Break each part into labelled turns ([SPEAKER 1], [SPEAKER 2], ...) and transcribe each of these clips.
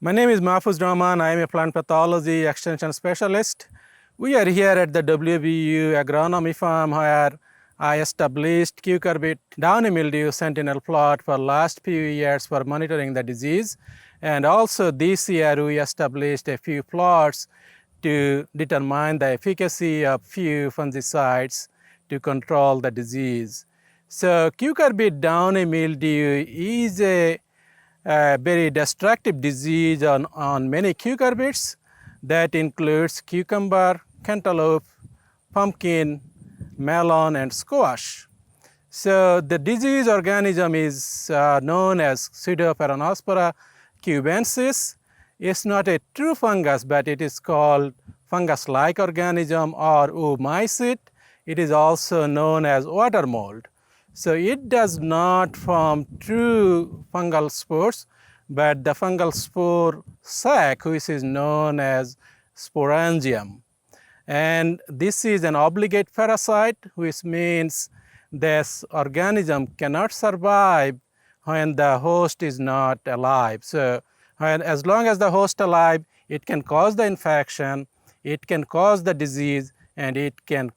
[SPEAKER 1] My name is Mahfuz Rahman. I am a plant pathology extension specialist. We are here at the WBU agronomy farm where I established Cucurbit downy mildew sentinel plot for last few years for monitoring the disease. And also this year we established a few plots to determine the efficacy of few fungicides to control the disease. So Cucurbit downy mildew is a very destructive disease on many cucurbits. That includes cucumber, cantaloupe, pumpkin, melon, and squash. So the disease organism is known as Pseudoperonospora cubensis. It's not a true fungus, but it is called fungus-like organism or oomycete. It is also known as water mold. So it does not form true fungal spores, but the fungal spore sac, which is known as sporangium. And this is an obligate parasite, which means this organism cannot survive when the host is not alive. So as long as the host is alive, it can cause the infection, it can cause the disease, and it can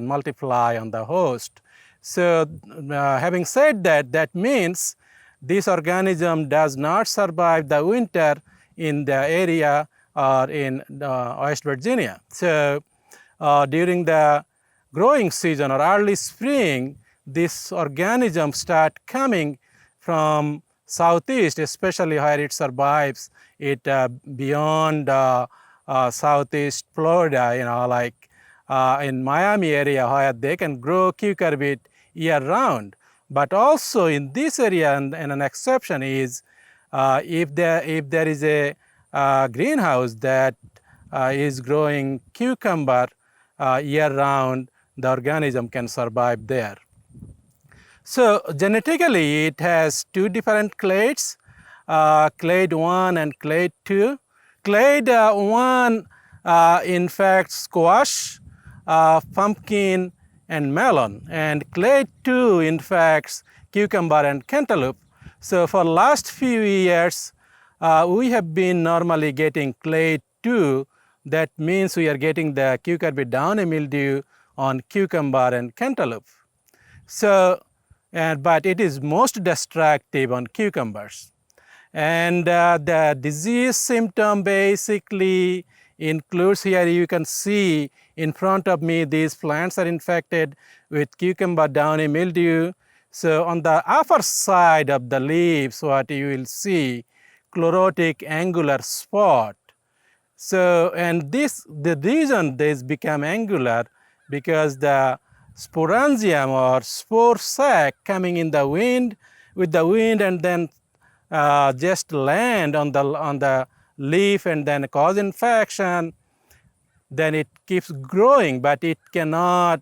[SPEAKER 1] multiply on the host. So having said that, that means this organism does not survive the winter in the area or in West Virginia. So during the growing season or early spring, this organism start coming from southeast, especially where it survives it beyond southeast Florida, like in Miami area where they can grow cucurbit year round. But also in this area, and an exception is if there is a greenhouse that is growing cucumber year round, the organism can survive there. So genetically it has two different clades, clade 1 and clade 2. Clade 1 infects squash, pumpkin, and melon, and clade 2 infects cucumber and cantaloupe. So for last few years, we have been normally getting clade 2. That means we are getting the cucurbit downy mildew on cucumber and cantaloupe. So, but it is most destructive on cucumbers. And the disease symptom basically includes, here you can see in front of me these plants are infected with cucumber downy mildew. So on the upper side of the leaves, what you will see, chlorotic angular spot. So, and the reason this become angular because the sporangium or spore sac coming in the wind, with the wind, and then just land on the leaf and then cause infection, then it keeps growing, but it cannot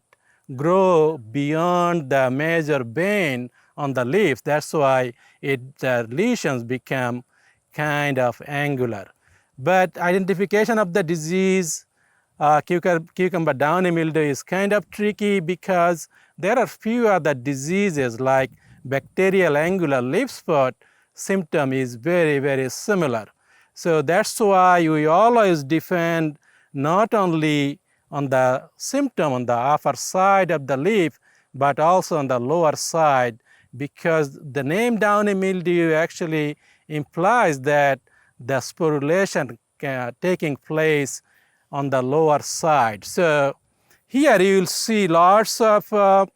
[SPEAKER 1] grow beyond the major vein on the leaf. That's why the lesions become kind of angular. But identification of the disease, cucumber downy mildew, is kind of tricky because there are few other diseases like bacterial angular leaf spot. Symptom is very, very similar. So that's why we always defend not only on the symptom on the upper side of the leaf, but also on the lower side, because the name downy mildew actually implies that the sporulation taking place on the lower side. So here you will see lots of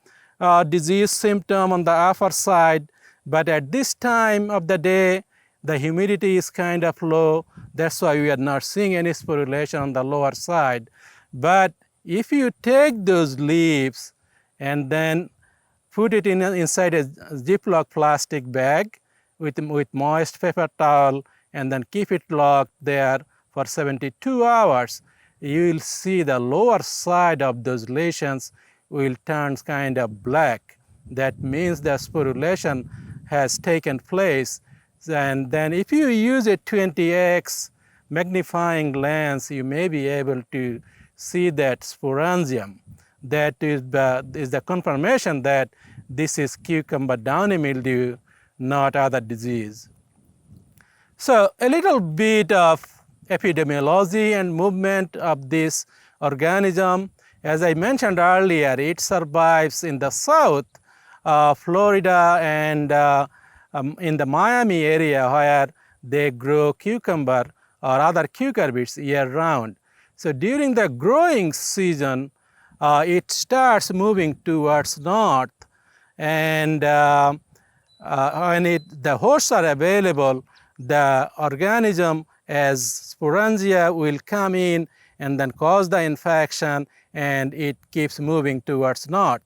[SPEAKER 1] disease symptom on the upper side, but at this time of the day, the humidity is kind of low. That's why we are not seeing any sporulation on the lower side. But if you take those leaves and then put it inside a Ziploc plastic bag with moist paper towel and then keep it locked there for 72 hours, you will see the lower side of those lesions will turn kind of black. That means the sporulation has taken place. And then if you use a 20x magnifying lens, you may be able to see that sporangium. That is the confirmation that this is cucumber downy mildew, not other disease. So a little bit of epidemiology and movement of this organism. As I mentioned earlier, it survives in the south, Florida and in the Miami area where they grow cucumber or other cucurbits year round. So during the growing season, it starts moving towards north, and when the hosts are available, the organism as sporangia will come in and then cause the infection, and it keeps moving towards north.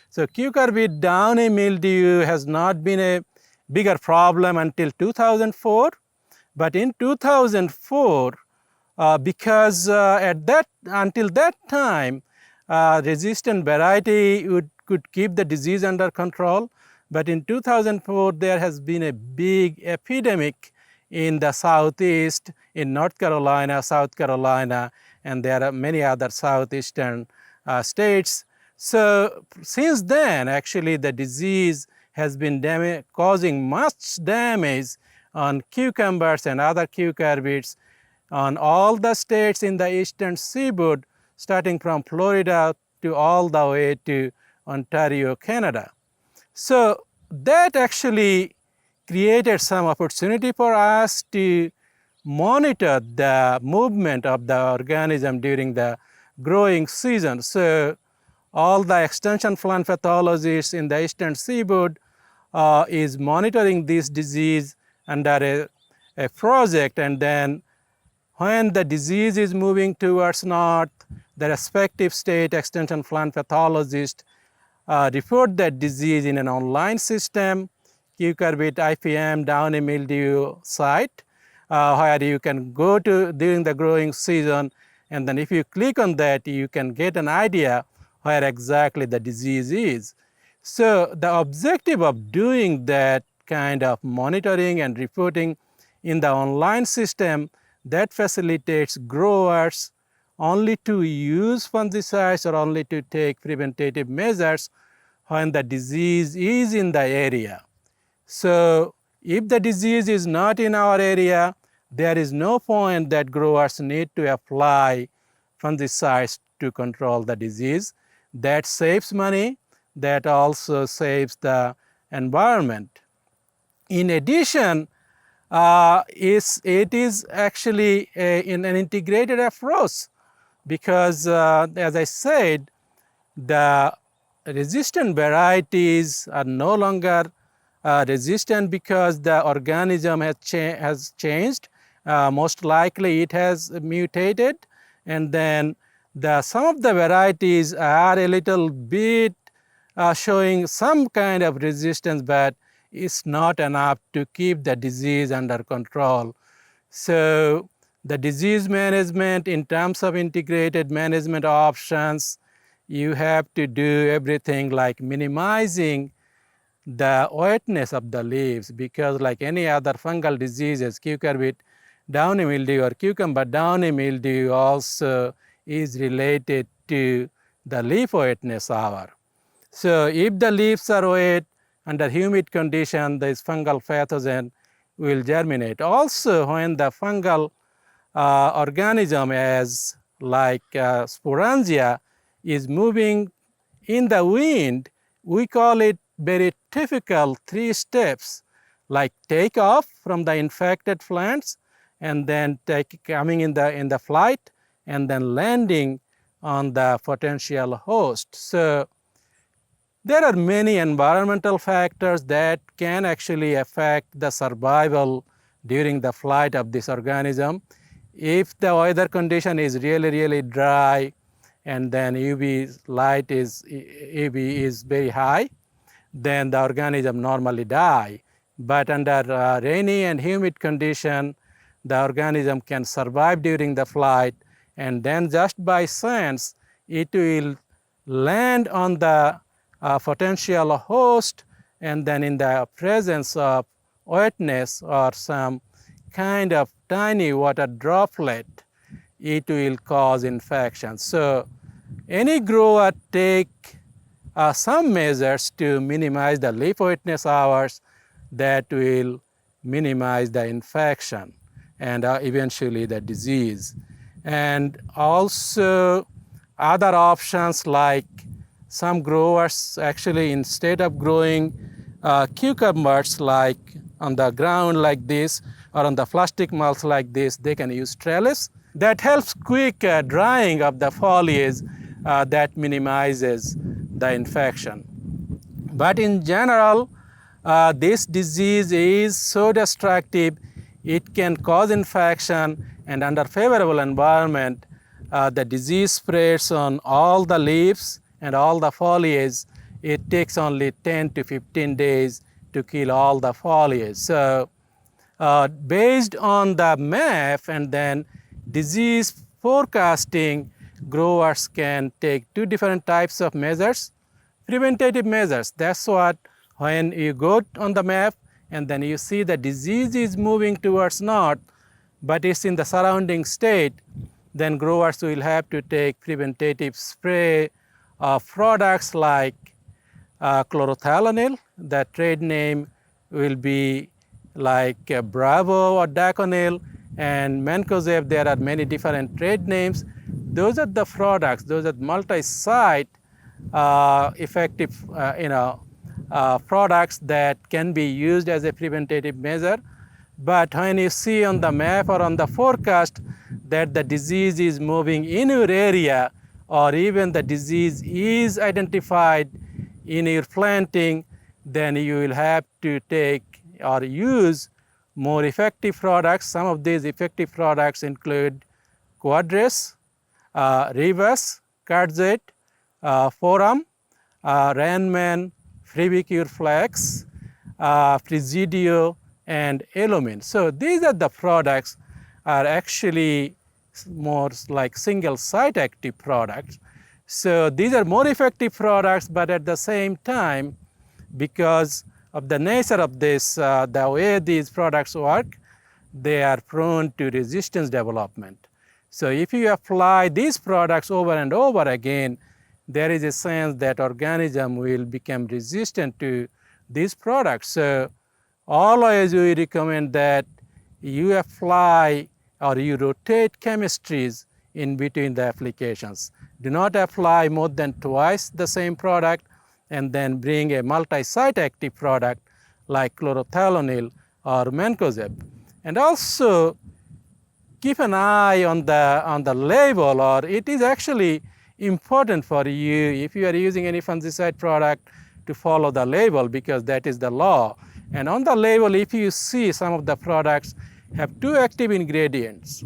[SPEAKER 1] So cucurbit downy mildew has not been a bigger problem until 2004, but in 2004, because until that time, resistant variety could keep the disease under control. But in 2004, there has been a big epidemic in the southeast, in North Carolina, South Carolina, and there are many other southeastern states. So since then, actually, the disease has been causing much damage on cucumbers and other cucurbits on all the states in the eastern seaboard, starting from Florida to all the way to Ontario, Canada. So that actually created some opportunity for us to monitor the movement of the organism during the growing season. So all the extension plant pathologists in the eastern seaboard is monitoring this disease under a project, and then when the disease is moving towards north, the respective state extension plant pathologist report that disease in an online system, Cucurbit IPM downy mildew site, where you can go to during the growing season, and then if you click on that, you can get an idea where exactly the disease is. So the objective of doing that kind of monitoring and reporting in the online system, that facilitates growers only to use fungicides or only to take preventative measures when the disease is in the area. So if the disease is not in our area, there is no point that growers need to apply fungicides to control the disease. That saves money, that also saves the environment. In addition, it is actually in an integrated approach, because as I said, the resistant varieties are no longer resistant because the organism has changed. Most likely it has mutated, and then some of the varieties are a little bit showing some kind of resistance, but it's not enough to keep the disease under control. So the disease management, in terms of integrated management options, you have to do everything like minimizing the wetness of the leaves, because like any other fungal diseases, cucurbit downy mildew or cucumber downy mildew also is related to the leaf wetness hour. So if the leaves are wet under humid condition, this fungal pathogen will germinate. Also, when the fungal organism as like sporangia is moving in the wind, we call it very typical 3 steps, like take off from the infected plants, and then coming in the flight, and then landing on the potential host. So there are many environmental factors that can actually affect the survival during the flight of this organism. If the weather condition is really dry, and then UV is very high, then the organism normally die. But under rainy and humid condition, the organism can survive during the flight, and then just by chance, it will land on the potential host, and then in the presence of wetness or some kind of tiny water droplet, it will cause infection. So any grower take some measures to minimize the leaf wetness hours that will minimize the infection and eventually the disease. And also other options, like some growers actually, instead of growing cucumbers like on the ground like this or on the plastic mulch like this, they can use trellis. That helps quick drying of the foliage that minimizes the infection. But in general, this disease is so destructive, it can cause infection, and under favorable environment, the disease spreads on all the leaves and all the foliage. It takes only 10 to 15 days to kill all the foliage. So based on the map and then disease forecasting, growers can take two different types of measures. Preventative measures, that's what, when you go on the map and then you see the disease is moving towards north, but it's in the surrounding state, then growers will have to take preventative spray of products like chlorothalonil. The trade name will be like Bravo or Daconil, and Mancozeb. There are many different trade names. Those are the products, those are multi-site effective products that can be used as a preventative measure. But when you see on the map or on the forecast that the disease is moving in your area, or even the disease is identified in your planting, then you will have to take or use more effective products. Some of these effective products include Quadres, Rivas, Cucurbit, Forum, Ranman, Fribicure Flex, Presidio, and Elumin. So these are the products are actually more like single site active products. So these are more effective products, but at the same time, because of the nature of this, the way these products work, they are prone to resistance development. So if you apply these products over and over again, there is a sense that organism will become resistant to these products. So always we recommend that you apply or you rotate chemistries in between the applications. Do not apply more than twice the same product and then bring a multi-site active product like chlorothalonil or Mancozeb. And also keep an eye on the label, or it is actually important for you if you are using any fungicide product to follow the label, because that is the law. And on the label, if you see some of the products have two active ingredients,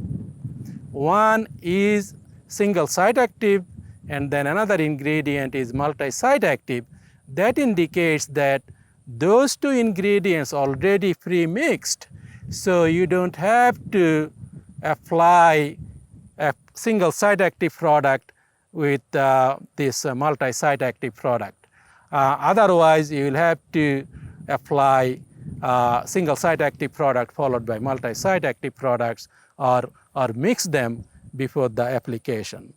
[SPEAKER 1] one is single site active and then another ingredient is multi-site active, that indicates that those two ingredients already pre-mixed, so you don't have to apply a single site active product with this multi-site active product. Otherwise, you will have to apply single site active product followed by multi-site active products, or mix them before the application.